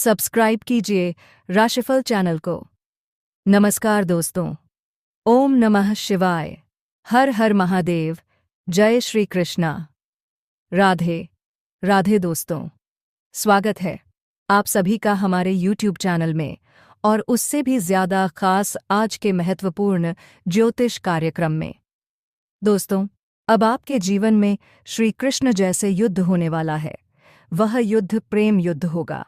Subscribe कीजिए राशिफल channel को। नमस्कार दोस्तों, ओम नमः शिवाय, हर हर महादेव, जय श्री कृष्णा। राधे राधे दोस्तों, स्वागत है आप सभी का हमारे YouTube चैनल में और उससे भी ज़्यादा खास आज के महत्वपूर्ण ज्योतिष कार्यक्रम में। दोस्तों, अब आपके जीवन में श्री कृष्ण जैसे युद्ध होने वाला है। वह युद्ध प्रेम युद्ध होगा।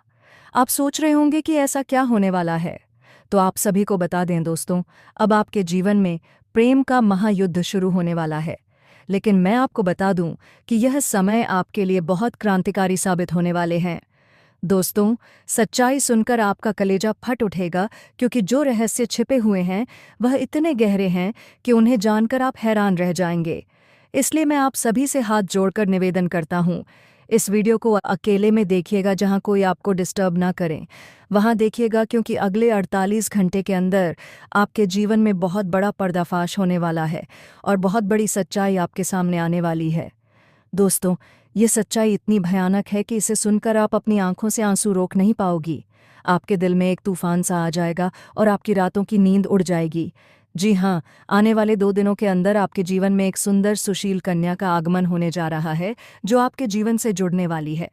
आप सोच रहे होंगे कि ऐसा क्या होने वाला है, तो आप सभी को बता दें दोस्तों, अब आपके जीवन में प्रेम का महायुद्ध शुरू होने वाला है। लेकिन मैं आपको बता दूं कि यह समय आपके लिए बहुत क्रांतिकारी साबित होने वाले हैं। दोस्तों, सच्चाई सुनकर आपका कलेजा फट उठेगा, क्योंकि जो रहस्य छिपे हुए हैं वह इतने गहरे हैं कि उन्हें जानकर आप हैरान रह जाएंगे। इसलिए मैं आप सभी से हाथ जोड़कर निवेदन करता हूँ, इस वीडियो को अकेले में देखिएगा, जहां कोई आपको डिस्टर्ब ना करें वहां देखिएगा, क्योंकि अगले 48 घंटे के अंदर आपके जीवन में बहुत बड़ा पर्दाफाश होने वाला है और बहुत बड़ी सच्चाई आपके सामने आने वाली है। दोस्तों, ये सच्चाई इतनी भयानक है कि इसे सुनकर आप अपनी आंखों से आंसू रोक नहीं पाओगी। आपके दिल में एक तूफान सा आ जाएगा और आपकी रातों की नींद उड़ जाएगी। जी हाँ, आने वाले 2 दिनों के अंदर आपके जीवन में एक सुंदर सुशील कन्या का आगमन होने जा रहा है, जो आपके जीवन से जुड़ने वाली है।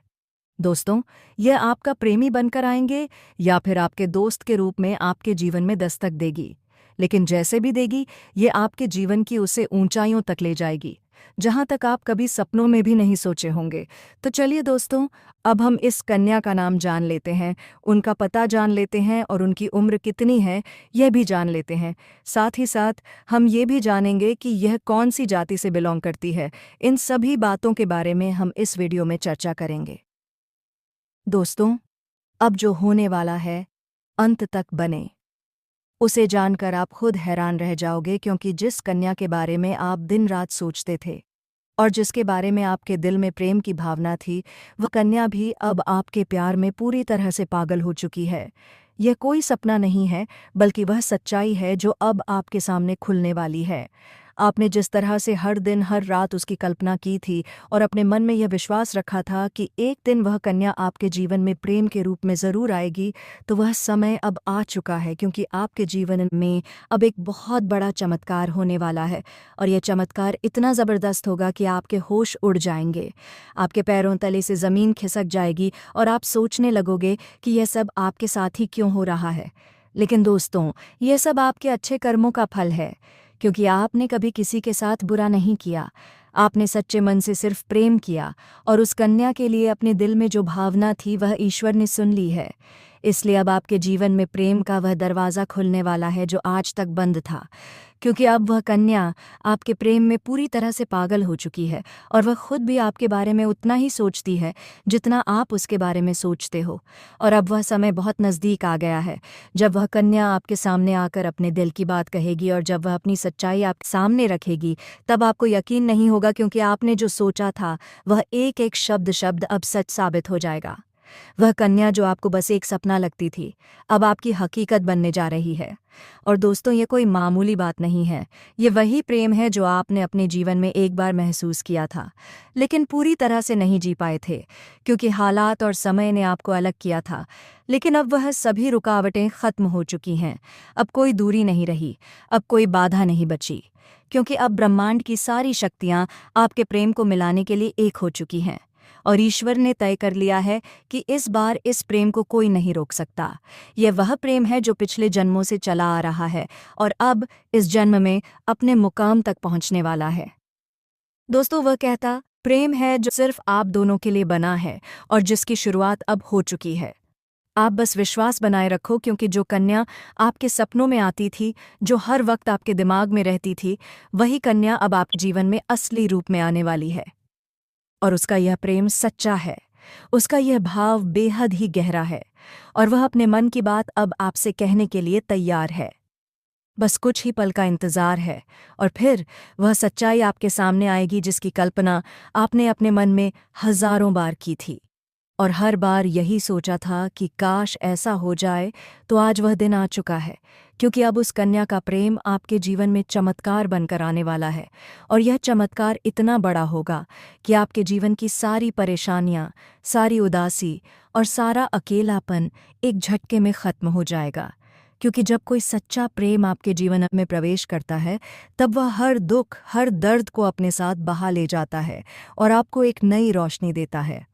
दोस्तों, यह आपका प्रेमी बनकर आएंगे या फिर आपके दोस्त के रूप में आपके जीवन में दस्तक देगी। लेकिन जैसे भी देगी, ये आपके जीवन की उसे ऊंचाइयों तक ले जाएगी, जहां तक आप कभी सपनों में भी नहीं सोचे होंगे। तो चलिए दोस्तों, अब हम इस कन्या का नाम जान लेते हैं, उनका पता जान लेते हैं और उनकी उम्र कितनी है यह भी जान लेते हैं। साथ ही साथ हम ये भी जानेंगे कि यह कौन सी जाति से बिलोंग करती है। इन सभी बातों के बारे में हम इस वीडियो में चर्चा करेंगे। दोस्तों, अब जो होने वाला है, अंत तक बने। उसे जानकर आप खुद हैरान रह जाओगे, क्योंकि जिस कन्या के बारे में आप दिन रात सोचते थे और जिसके बारे में आपके दिल में प्रेम की भावना थी, वह कन्या भी अब आपके प्यार में पूरी तरह से पागल हो चुकी है। यह कोई सपना नहीं है, बल्कि वह सच्चाई है जो अब आपके सामने खुलने वाली है। आपने जिस तरह से हर दिन हर रात उसकी कल्पना की थी और अपने मन में यह विश्वास रखा था कि एक दिन वह कन्या आपके जीवन में प्रेम के रूप में ज़रूर आएगी, तो वह समय अब आ चुका है, क्योंकि आपके जीवन में अब एक बहुत बड़ा चमत्कार होने वाला है। और यह चमत्कार इतना ज़बरदस्त होगा कि आपके होश उड़ जाएंगे, आपके पैरों तले से ज़मीन खिसक जाएगी और आप सोचने लगोगे कि यह सब आपके साथ ही क्यों हो रहा है। लेकिन दोस्तों, यह सब आपके अच्छे कर्मों का फल है, क्योंकि आपने कभी किसी के साथ बुरा नहीं किया। आपने सच्चे मन से सिर्फ प्रेम किया और उस कन्या के लिए अपने दिल में जो भावना थी वह ईश्वर ने सुन ली है। इसलिए अब आपके जीवन में प्रेम का वह दरवाज़ा खुलने वाला है जो आज तक बंद था, क्योंकि अब वह कन्या आपके प्रेम में पूरी तरह से पागल हो चुकी है और वह खुद भी आपके बारे में उतना ही सोचती है जितना आप उसके बारे में सोचते हो। और अब वह समय बहुत नज़दीक आ गया है, जब वह कन्या आपके सामने आकर अपने दिल की बात कहेगी और जब वह अपनी सच्चाई आपके सामने रखेगी, तब आपको यकीन नहीं होगा, क्योंकि आपने जो सोचा था वह एक एक शब्द शब्द अब सच साबित हो जाएगा। वह कन्या जो आपको बस एक सपना लगती थी, अब आपकी हकीकत बनने जा रही है। और दोस्तों, ये कोई मामूली बात नहीं है, ये वही प्रेम है जो आपने अपने जीवन में एक बार महसूस किया था, लेकिन पूरी तरह से नहीं जी पाए थे, क्योंकि हालात और समय ने आपको अलग किया था। लेकिन अब वह सभी रुकावटें ख़त्म हो चुकी हैं। अब कोई दूरी नहीं रही, अब कोई बाधा नहीं बची, क्योंकि अब ब्रह्मांड की सारी शक्तियाँ आपके प्रेम को मिलाने के लिए एक हो चुकी हैं। और ईश्वर ने तय कर लिया है कि इस बार इस प्रेम को कोई नहीं रोक सकता। यह वह प्रेम है जो पिछले जन्मों से चला आ रहा है और अब इस जन्म में अपने मुकाम तक पहुंचने वाला है। दोस्तों, वह कहता प्रेम है जो सिर्फ आप दोनों के लिए बना है और जिसकी शुरुआत अब हो चुकी है। आप बस विश्वास बनाए रखो, क्योंकि जो कन्या आपके सपनों में आती थी, जो हर वक्त आपके दिमाग में रहती थी, वही कन्या अब आपके जीवन में असली रूप में आने वाली है। और उसका यह प्रेम सच्चा है, उसका यह भाव बेहद ही गहरा है और वह अपने मन की बात अब आपसे कहने के लिए तैयार है। बस कुछ ही पल का इंतज़ार है और फिर वह सच्चाई आपके सामने आएगी जिसकी कल्पना आपने अपने मन में हज़ारों बार की थी। और हर बार यही सोचा था कि काश ऐसा हो जाए। तो आज वह दिन आ चुका है, क्योंकि अब उस कन्या का प्रेम आपके जीवन में चमत्कार बनकर आने वाला है। और यह चमत्कार इतना बड़ा होगा कि आपके जीवन की सारी परेशानियां, सारी उदासी और सारा अकेलापन एक झटके में खत्म हो जाएगा। क्योंकि जब कोई सच्चा प्रेम आपके जीवन में प्रवेश करता है, तब वह हर दुख, हर दर्द को अपने साथ बहा ले जाता है और आपको एक नई रोशनी देता है।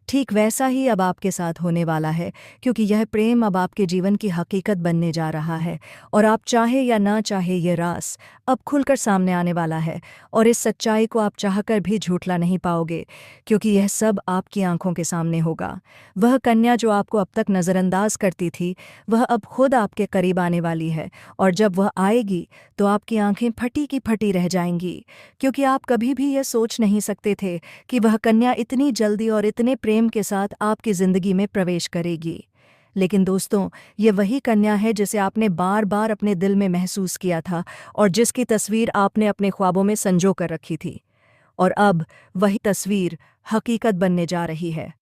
ठीक वैसा ही अब आपके साथ होने वाला है, क्योंकि यह प्रेम अब आपके जीवन की हकीकत बनने जा रहा है। और आप चाहे या ना चाहे, ये राज अब खुलकर सामने आने वाला है। और इस सच्चाई को आप चाहकर भी झूठला नहीं पाओगे, क्योंकि यह सब आपकी आंखों के सामने होगा। वह कन्या जो आपको अब तक नज़रअंदाज करती थी, वह अब खुद आपके करीब आने वाली है। और जब वह आएगी तो आपकी आंखें फटी की फटी रह जाएंगी, क्योंकि आप कभी भी यह सोच नहीं सकते थे कि वह कन्या इतनी जल्दी और इतने प्रेम के साथ आपकी जिंदगी में प्रवेश करेगी। लेकिन दोस्तों, ये वही कन्या है जिसे आपने बार बार अपने दिल में महसूस किया था और जिसकी तस्वीर आपने अपने ख्वाबों में संजो कर रखी थी। और अब वही तस्वीर हकीकत बनने जा रही है।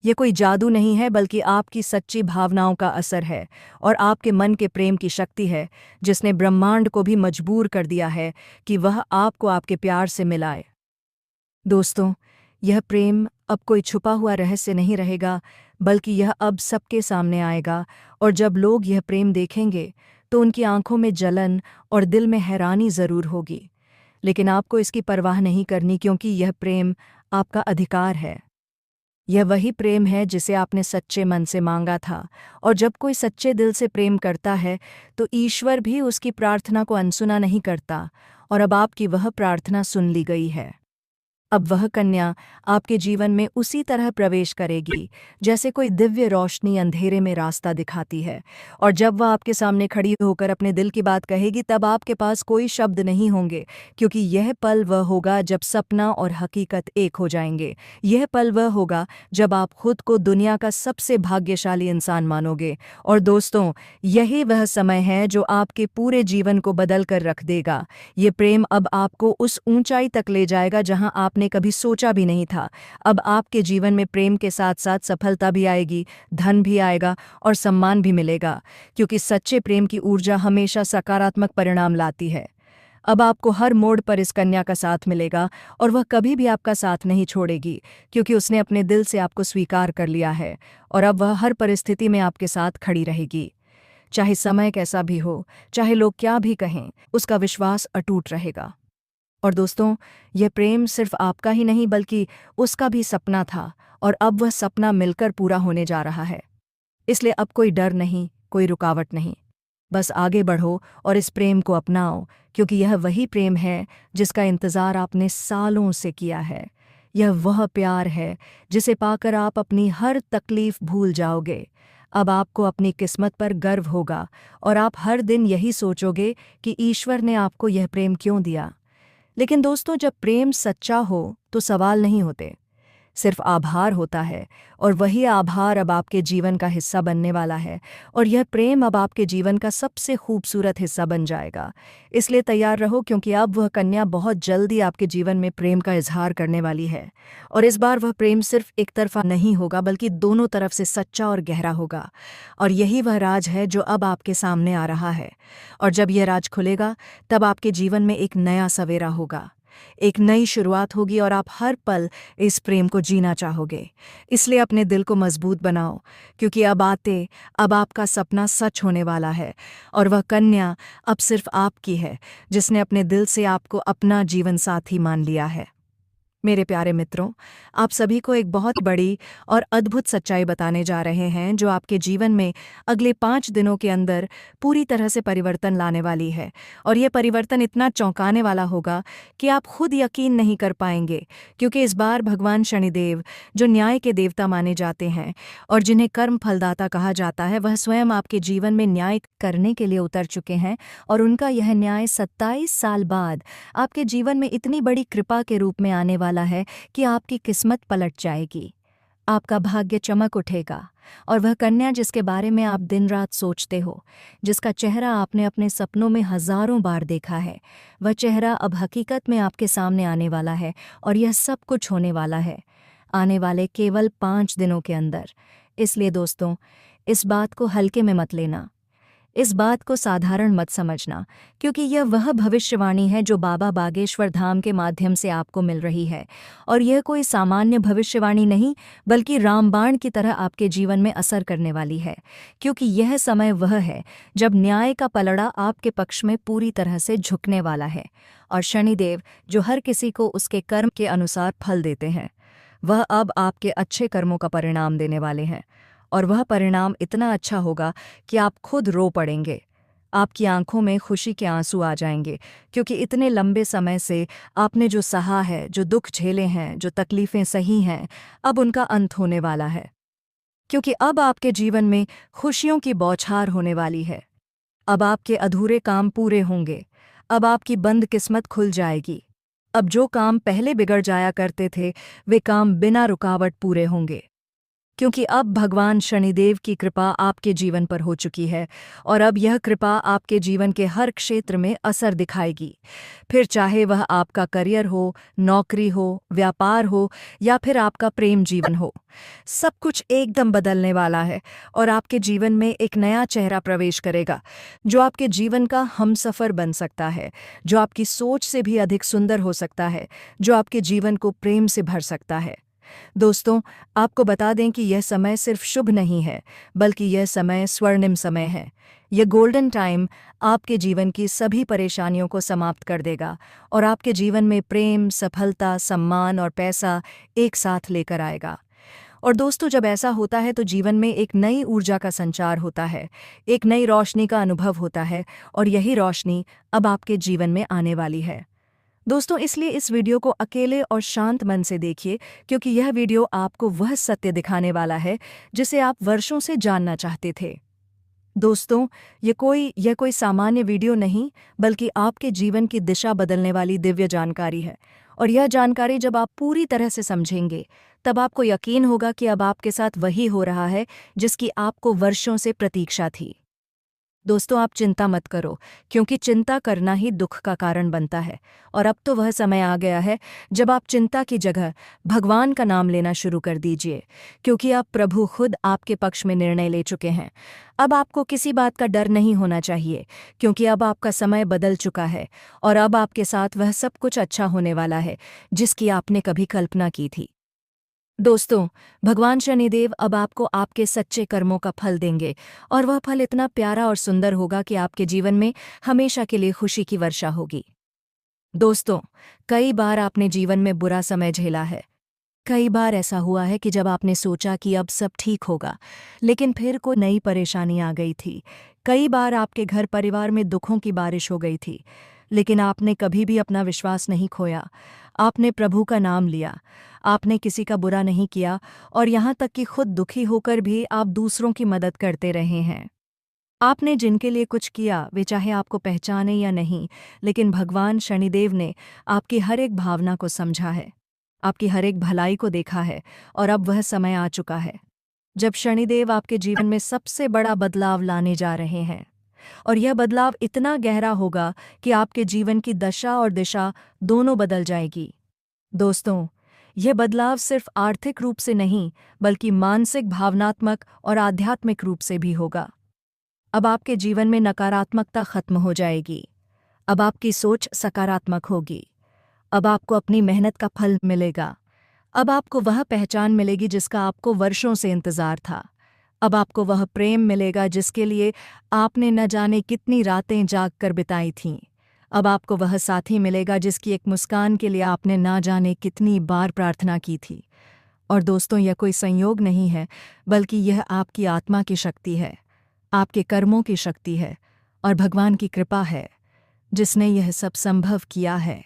ये कोई जादू नहीं है, बल्कि आपकी सच्ची भावनाओं का असर है और आपके मन के प्रेम की शक्ति है, जिसने ब्रह्मांड को भी मजबूर कर दिया है कि वह आपको आपके प्यार से मिलाए। दोस्तों, यह प्रेम अब कोई छुपा हुआ रहस्य नहीं रहेगा, बल्कि यह अब सबके सामने आएगा। और जब लोग यह प्रेम देखेंगे तो उनकी आंखों में जलन और दिल में हैरानी ज़रूर होगी। लेकिन आपको इसकी परवाह नहीं करनी, क्योंकि यह प्रेम आपका अधिकार है। यह वही प्रेम है जिसे आपने सच्चे मन से मांगा था। और जब कोई सच्चे दिल से प्रेम करता है तो ईश्वर भी उसकी प्रार्थना को अनसुना नहीं करता। और अब आपकी वह प्रार्थना सुन ली गई है। अब वह कन्या आपके जीवन में उसी तरह प्रवेश करेगी जैसे कोई दिव्य रोशनी अंधेरे में रास्ता दिखाती है। और जब वह आपके सामने खड़ी होकर अपने दिल की बात कहेगी, तब आपके पास कोई शब्द नहीं होंगे, क्योंकि यह पल वह होगा जब सपना और हकीकत एक हो जाएंगे। यह पल वह होगा जब आप खुद को दुनिया का सबसे भाग्यशाली इंसान मानोगे। और दोस्तों, यही वह समय है जो आपके पूरे जीवन को बदल कर रख देगा। ये प्रेम अब आपको उस ऊंचाई तक ले जाएगा जहां आपने कभी सोचा भी नहीं था। अब आपके जीवन में प्रेम के साथ साथ सफलता भी आएगी, धन भी आएगा और सम्मान भी मिलेगा, क्योंकि सच्चे प्रेम की ऊर्जा हमेशा सकारात्मक परिणाम लाती है। अब आपको हर मोड़ पर इस कन्या का साथ मिलेगा और वह कभी भी आपका साथ नहीं छोड़ेगी, क्योंकि उसने अपने दिल से आपको स्वीकार कर लिया है। और अब वह हर परिस्थिति में आपके साथ खड़ी रहेगी। चाहे समय कैसा भी हो, चाहे लोग क्या भी कहें, उसका विश्वास अटूट रहेगा। और दोस्तों, यह प्रेम सिर्फ आपका ही नहीं, बल्कि उसका भी सपना था, और अब वह सपना मिलकर पूरा होने जा रहा है। इसलिए अब कोई डर नहीं, कोई रुकावट नहीं। बस आगे बढ़ो और इस प्रेम को अपनाओ, क्योंकि यह वही प्रेम है जिसका इंतज़ार आपने सालों से किया है। यह वह प्यार है जिसे पाकर आप अपनी हर तकलीफ भूल जाओगे। अब आपको अपनी किस्मत पर गर्व होगा और आप हर दिन यही सोचोगे कि ईश्वर ने आपको यह प्रेम क्यों दिया। लेकिन दोस्तों, जब प्रेम सच्चा हो तो सवाल नहीं होते, सिर्फ आभार होता है। और वही आभार अब आपके जीवन का हिस्सा बनने वाला है। और यह प्रेम अब आपके जीवन का सबसे खूबसूरत हिस्सा बन जाएगा। इसलिए तैयार रहो, क्योंकि अब वह कन्या बहुत जल्दी आपके जीवन में प्रेम का इजहार करने वाली है। और इस बार वह प्रेम सिर्फ एक तरफा नहीं होगा, बल्कि दोनों तरफ से सच्चा और गहरा होगा। और यही वह राज है जो अब आपके सामने आ रहा है। और जब यह राज खुलेगा, तब आपके जीवन में एक नया सवेरा होगा, एक नई शुरुआत होगी, और आप हर पल इस प्रेम को जीना चाहोगे। इसलिए अपने दिल को मजबूत बनाओ, क्योंकि अब आपका सपना सच होने वाला है। और वह कन्या अब सिर्फ आपकी है, जिसने अपने दिल से आपको अपना जीवन साथी मान लिया है। मेरे प्यारे मित्रों, आप सभी को एक बहुत बड़ी और अद्भुत सच्चाई बताने जा रहे हैं, जो आपके जीवन में अगले 5 दिनों के अंदर पूरी तरह से परिवर्तन लाने वाली है। और यह परिवर्तन इतना चौंकाने वाला होगा कि आप खुद यकीन नहीं कर पाएंगे, क्योंकि इस बार भगवान शनिदेव, जो न्याय के देवता माने जाते हैं और जिन्हें कर्म फलदाता कहा जाता है, वह स्वयं आपके जीवन में न्याय करने के लिए उतर चुके हैं। और उनका यह न्याय 27 साल बाद आपके जीवन में इतनी बड़ी कृपा के रूप में आने वाला है कि आपकी किस्मत पलट जाएगी, आपका भाग्य चमक उठेगा। और वह कन्या जिसके बारे में आप दिन रात सोचते हो, जिसका चेहरा आपने अपने सपनों में हजारों बार देखा है, वह चेहरा अब हकीकत में आपके सामने आने वाला है। और यह सब कुछ होने वाला है आने वाले केवल 5 दिनों के अंदर। इसलिए दोस्तों, इस बात को हल्के में मत लेना, इस बात को साधारण मत समझना, क्योंकि यह वह भविष्यवाणी है जो बाबा बागेश्वर धाम के माध्यम से आपको मिल रही है। और यह कोई सामान्य भविष्यवाणी नहीं, बल्कि रामबाण की तरह आपके जीवन में असर करने वाली है, क्योंकि यह समय वह है जब न्याय का पलड़ा आपके पक्ष में पूरी तरह से झुकने वाला है। और शनिदेव, जो हर किसी को उसके कर्म के अनुसार फल देते हैं, वह अब आपके अच्छे कर्मों का परिणाम देने वाले हैं। और वह परिणाम इतना अच्छा होगा कि आप खुद रो पड़ेंगे, आपकी आंखों में खुशी के आंसू आ जाएंगे, क्योंकि इतने लंबे समय से आपने जो सहा है, जो दुख झेले हैं, जो तकलीफ़ें सही हैं, अब उनका अंत होने वाला है। क्योंकि अब आपके जीवन में खुशियों की बौछार होने वाली है। अब आपके अधूरे काम पूरे होंगे, अब आपकी बंद किस्मत खुल जाएगी। अब जो काम पहले बिगड़ जाया करते थे, वे काम बिना रुकावट पूरे होंगे, क्योंकि अब भगवान शनिदेव की कृपा आपके जीवन पर हो चुकी है। और अब यह कृपा आपके जीवन के हर क्षेत्र में असर दिखाएगी, फिर चाहे वह आपका करियर हो, नौकरी हो, व्यापार हो, या फिर आपका प्रेम जीवन हो। सब कुछ एकदम बदलने वाला है और आपके जीवन में एक नया चेहरा प्रवेश करेगा, जो आपके जीवन का हमसफर बन सकता है, जो आपकी सोच से भी अधिक सुंदर हो सकता है, जो आपके जीवन को प्रेम से भर सकता है। दोस्तों, आपको बता दें कि यह समय सिर्फ शुभ नहीं है, बल्कि यह समय स्वर्णिम समय है। यह गोल्डन टाइम आपके जीवन की सभी परेशानियों को समाप्त कर देगा और आपके जीवन में प्रेम, सफलता, सम्मान और पैसा एक साथ लेकर आएगा। और दोस्तों, जब ऐसा होता है तो जीवन में एक नई ऊर्जा का संचार होता है, एक नई रोशनी का अनुभव होता है, और यही रोशनी अब आपके जीवन में आने वाली है। दोस्तों, इसलिए इस वीडियो को अकेले और शांत मन से देखिए, क्योंकि यह वीडियो आपको वह सत्य दिखाने वाला है जिसे आप वर्षों से जानना चाहते थे। दोस्तों, यह कोई सामान्य वीडियो नहीं, बल्कि आपके जीवन की दिशा बदलने वाली दिव्य जानकारी है। और यह जानकारी जब आप पूरी तरह से समझेंगे, तब आपको यकीन होगा कि अब आपके साथ वही हो रहा है जिसकी आपको वर्षों से प्रतीक्षा थी। दोस्तों, आप चिंता मत करो, क्योंकि चिंता करना ही दुख का कारण बनता है। और अब तो वह समय आ गया है जब आप चिंता की जगह भगवान का नाम लेना शुरू कर दीजिए, क्योंकि अब प्रभु खुद आपके पक्ष में निर्णय ले चुके हैं। अब आपको किसी बात का डर नहीं होना चाहिए, क्योंकि अब आपका समय बदल चुका है और अब आपके साथ वह सब कुछ अच्छा होने वाला है जिसकी आपने कभी कल्पना की थी। दोस्तों, भगवान शनिदेव अब आपको आपके सच्चे कर्मों का फल देंगे, और वह फल इतना प्यारा और सुंदर होगा कि आपके जीवन में हमेशा के लिए खुशी की वर्षा होगी। दोस्तों, कई बार आपने जीवन में बुरा समय झेला है। कई बार ऐसा हुआ है कि जब आपने सोचा कि अब सब ठीक होगा, लेकिन फिर कोई नई परेशानी आ गई थी। कई बार आपके घर परिवार में दुखों की बारिश हो गई थी, लेकिन आपने कभी भी अपना विश्वास नहीं खोया। आपने प्रभु का नाम लिया, आपने किसी का बुरा नहीं किया, और यहाँ तक कि खुद दुखी होकर भी आप दूसरों की मदद करते रहे हैं। आपने जिनके लिए कुछ किया, वे चाहे आपको पहचाने या नहीं, लेकिन भगवान शनिदेव ने आपकी हर एक भावना को समझा है, आपकी हर एक भलाई को देखा है। और अब वह समय आ चुका है जब शनिदेव आपके जीवन में सबसे बड़ा बदलाव लाने जा रहे हैं। और यह बदलाव इतना गहरा होगा कि आपके जीवन की दशा और दिशा दोनों बदल जाएगी। दोस्तों, यह बदलाव सिर्फ आर्थिक रूप से नहीं, बल्कि मानसिक, भावनात्मक और आध्यात्मिक रूप से भी होगा। अब आपके जीवन में नकारात्मकता खत्म हो जाएगी, अब आपकी सोच सकारात्मक होगी, अब आपको अपनी मेहनत का फल मिलेगा, अब आपको वह पहचान मिलेगी जिसका आपको वर्षों से इंतजार था, अब आपको वह प्रेम मिलेगा जिसके लिए आपने न जाने कितनी रातें जाग कर बिताई थीं, अब आपको वह साथी मिलेगा जिसकी एक मुस्कान के लिए आपने ना जाने कितनी बार प्रार्थना की थी। और दोस्तों, यह कोई संयोग नहीं है, बल्कि यह आपकी आत्मा की शक्ति है, आपके कर्मों की शक्ति है, और भगवान की कृपा है जिसने यह सब संभव किया है।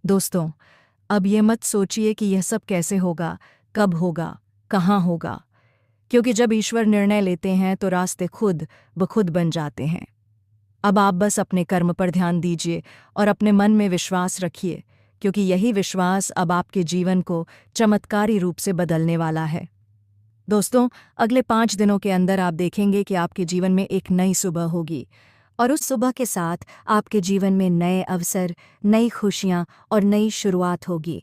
दोस्तों, अब ये मत सोचिए कि यह सब कैसे होगा, कब होगा, कहाँ होगा, क्योंकि जब ईश्वर निर्णय लेते हैं तो रास्ते खुद ब खुद बन जाते हैं। अब आप बस अपने कर्म पर ध्यान दीजिए और अपने मन में विश्वास रखिए, क्योंकि यही विश्वास अब आपके जीवन को चमत्कारी रूप से बदलने वाला है। दोस्तों, अगले 5 दिनों के अंदर आप देखेंगे कि आपके जीवन में एक नई सुबह होगी, और उस सुबह के साथ आपके जीवन में नए अवसर, नई खुशियाँ और नई शुरुआत होगी।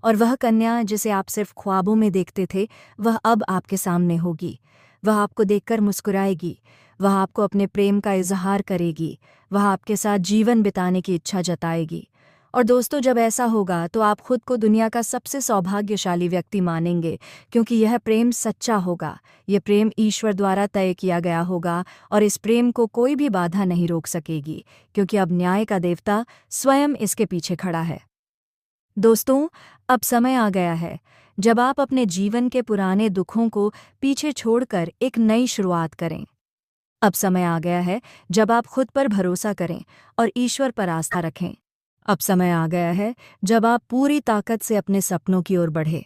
और वह कन्या जिसे आप सिर्फ ख्वाबों में देखते थे, वह अब आपके सामने होगी। वह आपको देखकर मुस्कुराएगी, वह आपको अपने प्रेम का इजहार करेगी, वह आपके साथ जीवन बिताने की इच्छा जताएगी। और दोस्तों, जब ऐसा होगा तो आप खुद को दुनिया का सबसे सौभाग्यशाली व्यक्ति मानेंगे, क्योंकि यह प्रेम सच्चा होगा, यह प्रेम ईश्वर द्वारा तय किया गया होगा और इस प्रेम को कोई भी बाधा नहीं रोक सकेगी, क्योंकि अब न्याय का देवता स्वयं इसके पीछे खड़ा है। दोस्तों, अब समय आ गया है जब आप अपने जीवन के पुराने दुखों को पीछे छोड़कर एक नई शुरुआत करें। अब समय आ गया है जब आप खुद पर भरोसा करें और ईश्वर पर आस्था रखें। अब समय आ गया है जब आप पूरी ताकत से अपने सपनों की ओर बढ़े,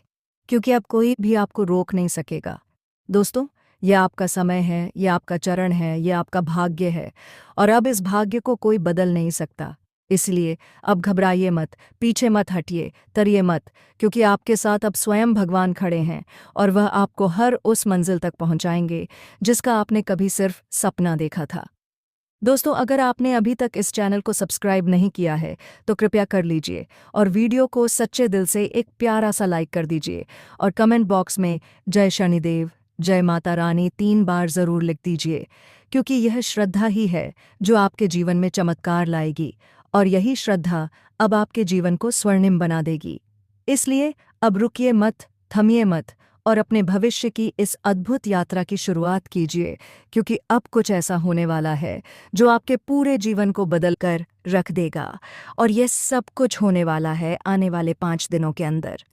क्योंकि अब कोई भी आपको रोक नहीं सकेगा। दोस्तों, यह आपका समय है, यह आपका चरण है, यह आपका भाग्य है, और अब इस भाग्य को कोई बदल नहीं सकता। इसलिए अब घबराइए मत, पीछे मत हटिए, तरिए मत, क्योंकि आपके साथ अब स्वयं भगवान खड़े हैं और वह आपको हर उस मंजिल तक पहुंचाएंगे जिसका आपने कभी सिर्फ सपना देखा था। दोस्तों, अगर आपने अभी तक इस चैनल को सब्सक्राइब नहीं किया है तो कृपया कर लीजिए और वीडियो को सच्चे दिल से एक प्यारा सा लाइक कर दीजिए और कमेंट बॉक्स में जय शनिदेव, जय माता रानी 3 बार ज़रूर लिख दीजिए, क्योंकि यह श्रद्धा ही है जो आपके जीवन में चमत्कार लाएगी और यही श्रद्धा अब आपके जीवन को स्वर्णिम बना देगी। इसलिए अब रुकिए मत, थमिए मत और अपने भविष्य की इस अद्भुत यात्रा की शुरुआत कीजिए, क्योंकि अब कुछ ऐसा होने वाला है जो आपके पूरे जीवन को बदल कर रख देगा, और यह सब कुछ होने वाला है आने वाले 5 दिनों के अंदर।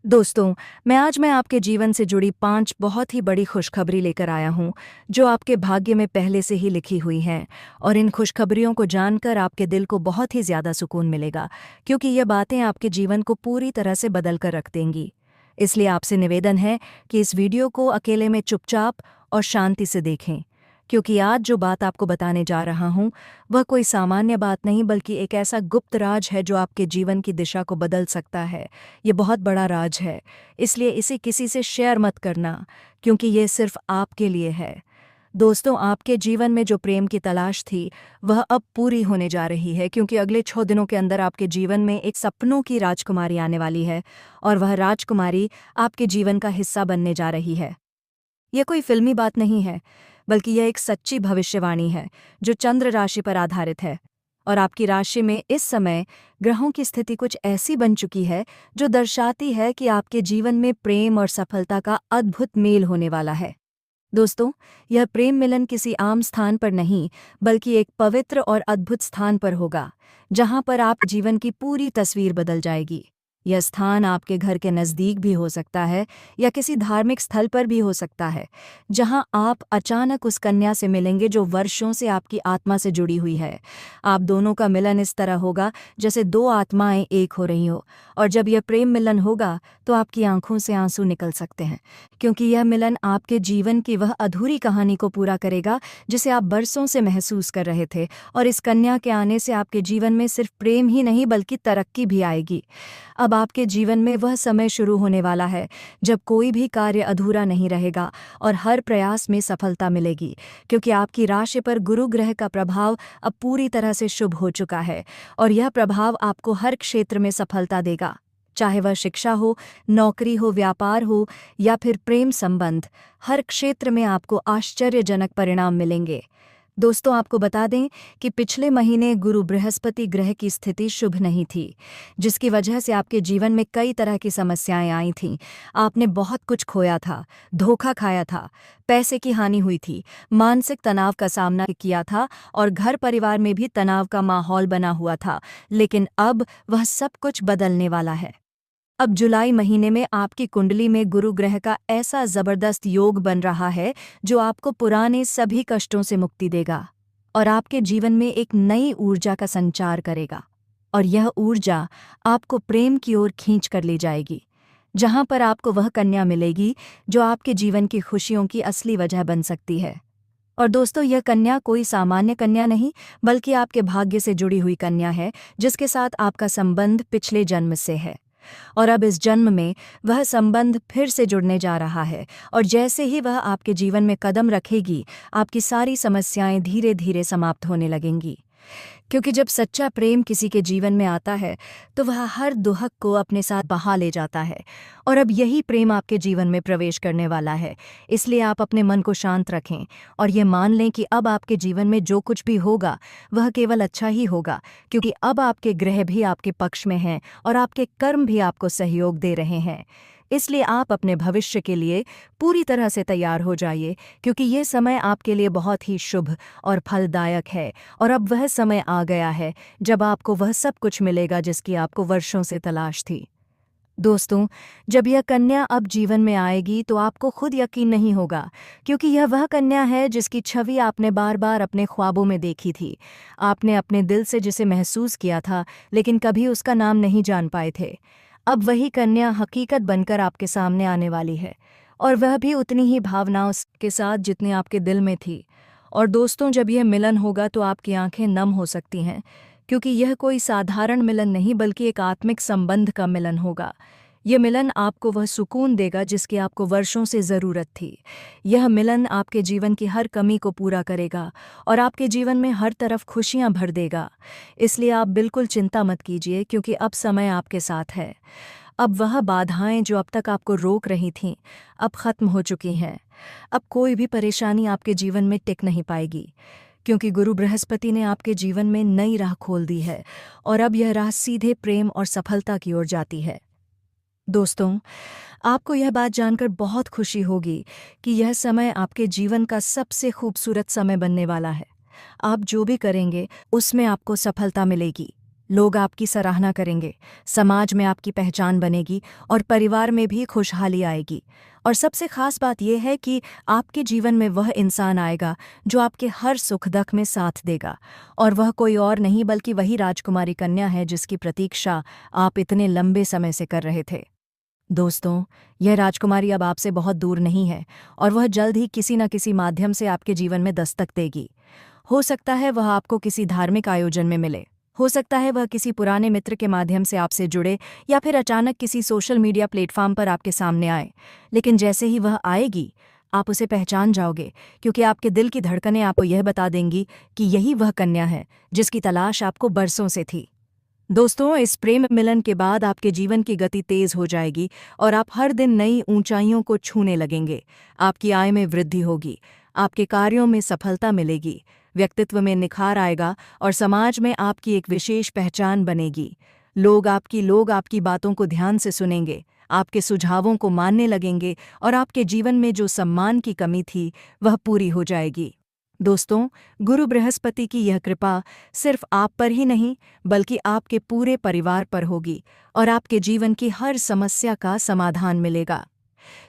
दोस्तों, मैं आपके जीवन से जुड़ी 5 बहुत ही बड़ी खुशखबरी लेकर आया हूँ, जो आपके भाग्य में पहले से ही लिखी हुई हैं, और इन खुशखबरियों को जानकर आपके दिल को बहुत ही ज़्यादा सुकून मिलेगा, क्योंकि ये बातें आपके जीवन को पूरी तरह से बदल कर रख देंगी। इसलिए आपसे निवेदन है कि इस वीडियो को अकेले में चुपचाप और शांति से देखें, क्योंकि आज जो बात आपको बताने जा रहा हूँ वह कोई सामान्य बात नहीं, बल्कि एक ऐसा गुप्त राज है जो आपके जीवन की दिशा को बदल सकता है। ये बहुत बड़ा राज है, इसलिए इसे किसी से शेयर मत करना, क्योंकि ये सिर्फ आपके लिए है। दोस्तों, आपके जीवन में जो प्रेम की तलाश थी वह अब पूरी होने जा रही है, क्योंकि अगले 6 दिनों के अंदर आपके जीवन में एक सपनों की राजकुमारी आने वाली है, और वह राजकुमारी आपके जीवन का हिस्सा बनने जा रही है। यह कोई फिल्मी बात नहीं है, बल्कि यह एक सच्ची भविष्यवाणी है जो चंद्र राशि पर आधारित है, और आपकी राशि में इस समय ग्रहों की स्थिति कुछ ऐसी बन चुकी है जो दर्शाती है कि आपके जीवन में प्रेम और सफलता का अद्भुत मेल होने वाला है। दोस्तों, यह प्रेम मिलन किसी आम स्थान पर नहीं, बल्कि एक पवित्र और अद्भुत स्थान पर होगा, जहां पर आप जीवन की पूरी तस्वीर बदल जाएगी। यह स्थान आपके घर के नज़दीक भी हो सकता है या किसी धार्मिक स्थल पर भी हो सकता है, जहां आप अचानक उस कन्या से मिलेंगे जो वर्षों से आपकी आत्मा से जुड़ी हुई है। आप दोनों का मिलन इस तरह होगा जैसे 2 आत्माएं एक हो रही हो, और जब यह प्रेम मिलन होगा तो आपकी आंखों से आंसू निकल सकते हैं, क्योंकि यह मिलन आपके जीवन की वह अधूरी कहानी को पूरा करेगा जिसे आप बरसों से महसूस कर रहे थे, और इस कन्या के आने से आपके जीवन में सिर्फ प्रेम ही नहीं बल्कि तरक्की भी आएगी। अब आपके जीवन में वह समय शुरू होने वाला है जब कोई भी कार्य अधूरा नहीं रहेगा और हर प्रयास में सफलता मिलेगी, क्योंकि आपकी राशि पर गुरु ग्रह का प्रभाव अब पूरी तरह से शुभ हो चुका है, और यह प्रभाव आपको हर क्षेत्र में सफलता देगा, चाहे वह शिक्षा हो, नौकरी हो, व्यापार हो या फिर प्रेम संबंध। हर क्षेत्र में आपको आश्चर्यजनक परिणाम मिलेंगे। दोस्तों, आपको बता दें कि पिछले महीने गुरु बृहस्पति ग्रह की स्थिति शुभ नहीं थी, जिसकी वजह से आपके जीवन में कई तरह की समस्याएं आई थीं। आपने बहुत कुछ खोया था, धोखा खाया था, पैसे की हानि हुई थी, मानसिक तनाव का सामना किया था, और घर परिवार में भी तनाव का माहौल बना हुआ था। लेकिन अब वह सब कुछ बदलने वाला है। अब जुलाई महीने में आपकी कुंडली में गुरु ग्रह का ऐसा जबरदस्त योग बन रहा है जो आपको पुराने सभी कष्टों से मुक्ति देगा और आपके जीवन में एक नई ऊर्जा का संचार करेगा, और यह ऊर्जा आपको प्रेम की ओर खींच कर ले जाएगी, जहां पर आपको वह कन्या मिलेगी जो आपके जीवन की खुशियों की असली वजह बन सकती है। और दोस्तों, यह कन्या कोई सामान्य कन्या नहीं, बल्कि आपके भाग्य से जुड़ी हुई कन्या है, जिसके साथ आपका संबंध पिछले जन्म से है, और अब इस जन्म में वह संबंध फिर से जुड़ने जा रहा है। और जैसे ही वह आपके जीवन में कदम रखेगी, आपकी सारी समस्याएं धीरे धीरे समाप्त होने लगेंगी। क्योंकि जब सच्चा प्रेम किसी के जीवन में आता है तो वह हर दुहक को अपने साथ बहा ले जाता है। और अब यही प्रेम आपके जीवन में प्रवेश करने वाला है। इसलिए आप अपने मन को शांत रखें और ये मान लें कि अब आपके जीवन में जो कुछ भी होगा वह केवल अच्छा ही होगा, क्योंकि अब आपके ग्रह भी आपके पक्ष में हैं और आपके कर्म भी आपको सहयोग दे रहे हैं। इसलिए आप अपने भविष्य के लिए पूरी तरह से तैयार हो जाइए, क्योंकि ये समय आपके लिए बहुत ही शुभ और फलदायक है। और अब वह समय आ गया है जब आपको वह सब कुछ मिलेगा जिसकी आपको वर्षों से तलाश थी। दोस्तों, जब यह कन्या अब जीवन में आएगी तो आपको खुद यकीन नहीं होगा, क्योंकि यह वह कन्या है जिसकी छवि आपने बार बार अपने ख्वाबों में देखी थी। आपने अपने दिल से जिसे महसूस किया था, लेकिन कभी उसका नाम नहीं जान पाए थे। अब वही कन्या हकीकत बनकर आपके सामने आने वाली है, और वह भी उतनी ही भावनाओं के साथ जितनी आपके दिल में थी। और दोस्तों, जब यह मिलन होगा तो आपकी आंखें नम हो सकती हैं, क्योंकि यह कोई साधारण मिलन नहीं बल्कि एक आत्मिक संबंध का मिलन होगा। यह मिलन आपको वह सुकून देगा जिसकी आपको वर्षों से ज़रूरत थी। यह मिलन आपके जीवन की हर कमी को पूरा करेगा और आपके जीवन में हर तरफ खुशियां भर देगा। इसलिए आप बिल्कुल चिंता मत कीजिए, क्योंकि अब समय आपके साथ है। अब वह बाधाएं जो अब तक आपको रोक रही थीं, अब ख़त्म हो चुकी हैं। अब कोई भी परेशानी आपके जीवन में टिक नहीं पाएगी, क्योंकि गुरु बृहस्पति ने आपके जीवन में नई राह खोल दी है और अब यह राह सीधे प्रेम और सफलता की ओर जाती है। दोस्तों, आपको यह बात जानकर बहुत खुशी होगी कि यह समय आपके जीवन का सबसे खूबसूरत समय बनने वाला है। आप जो भी करेंगे उसमें आपको सफलता मिलेगी। लोग आपकी सराहना करेंगे, समाज में आपकी पहचान बनेगी और परिवार में भी खुशहाली आएगी। और सबसे खास बात यह है कि आपके जीवन में वह इंसान आएगा जो आपके हर सुख दुख में साथ देगा, और वह कोई और नहीं बल्कि वही राजकुमारी कन्या है जिसकी प्रतीक्षा आप इतने लंबे समय से कर रहे थे। दोस्तों, यह राजकुमारी अब आपसे बहुत दूर नहीं है और वह जल्द ही किसी न किसी माध्यम से आपके जीवन में दस्तक देगी। हो सकता है वह आपको किसी धार्मिक आयोजन में मिले, हो सकता है वह किसी पुराने मित्र के माध्यम से आपसे जुड़े, या फिर अचानक किसी सोशल मीडिया प्लेटफॉर्म पर आपके सामने आए। लेकिन जैसे ही वह आएगी आप उसे पहचान जाओगे, क्योंकि आपके दिल की धड़कनें आपको यह बता देंगी कि यही वह कन्या है जिसकी तलाश आपको बरसों से थी। दोस्तों, इस प्रेम मिलन के बाद आपके जीवन की गति तेज हो जाएगी और आप हर दिन नई ऊंचाइयों को छूने लगेंगे। आपकी आय में वृद्धि होगी, आपके कार्यों में सफलता मिलेगी, व्यक्तित्व में निखार आएगा और समाज में आपकी एक विशेष पहचान बनेगी। लोग आपकी बातों को ध्यान से सुनेंगे, आपके सुझावों को मानने लगेंगे और आपके जीवन में जो सम्मान की कमी थी वह पूरी हो जाएगी। दोस्तों, गुरु बृहस्पति की यह कृपा सिर्फ आप पर ही नहीं बल्कि आपके पूरे परिवार पर होगी और आपके जीवन की हर समस्या का समाधान मिलेगा।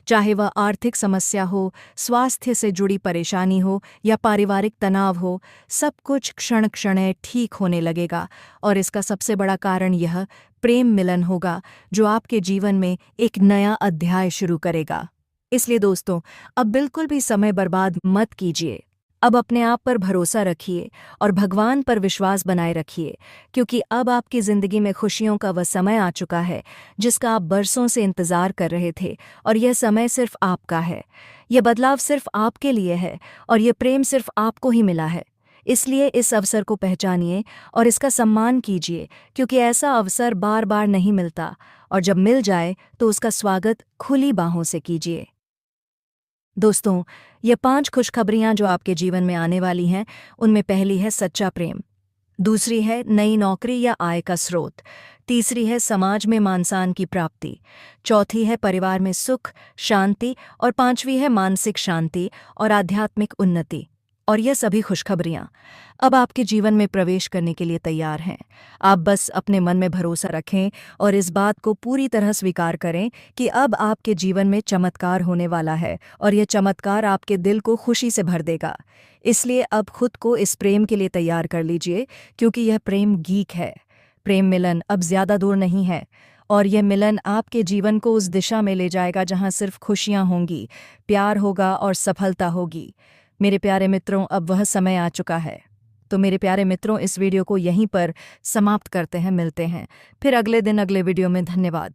चाहे वह आर्थिक समस्या हो, स्वास्थ्य से जुड़ी परेशानी हो या पारिवारिक तनाव हो, सब कुछ क्षण क्षण ठीक होने लगेगा। और इसका सबसे बड़ा कारण यह प्रेम मिलन होगा जो आपके जीवन में एक नया अध्याय शुरू करेगा। इसलिए दोस्तों, अब बिल्कुल भी समय बर्बाद मत कीजिए। अब अपने आप पर भरोसा रखिए और भगवान पर विश्वास बनाए रखिए, क्योंकि अब आपकी ज़िंदगी में खुशियों का वह समय आ चुका है जिसका आप बरसों से इंतज़ार कर रहे थे। और यह समय सिर्फ आपका है, यह बदलाव सिर्फ आपके लिए है और यह प्रेम सिर्फ आपको ही मिला है। इसलिए इस अवसर को पहचानिए और इसका सम्मान कीजिए, क्योंकि ऐसा अवसर बार बार नहीं मिलता, और जब मिल जाए तो उसका स्वागत खुली बाहों से कीजिए। दोस्तों, ये 5 खुशखबरियां जो आपके जीवन में आने वाली हैं, उनमें पहली है सच्चा प्रेम, दूसरी है नई नौकरी या आय का स्रोत, तीसरी है समाज में मान-सम्मान की प्राप्ति, चौथी है परिवार में सुख, शांति, और पांचवी है मानसिक शांति और आध्यात्मिक उन्नति। और यह सभी खुशखबरियां अब आपके जीवन में प्रवेश करने के लिए तैयार हैं। आप बस अपने मन में भरोसा रखें और इस बात को पूरी तरह स्वीकार करें कि अब आपके जीवन में चमत्कार होने वाला है और यह चमत्कार आपके दिल को खुशी से भर देगा। इसलिए अब खुद को इस प्रेम के लिए तैयार कर लीजिए, क्योंकि यह प्रेम गीक है। प्रेम मिलन अब ज़्यादा दूर नहीं है और यह मिलन आपके जीवन को उस दिशा में ले जाएगा जहां सिर्फ खुशियां होंगी, प्यार होगा और सफलता होगी। मेरे प्यारे मित्रों, अब वह समय आ चुका है। तो मेरे प्यारे मित्रों, इस वीडियो को यहीं पर समाप्त करते हैं। मिलते हैं फिर अगले दिन अगले वीडियो में। धन्यवाद।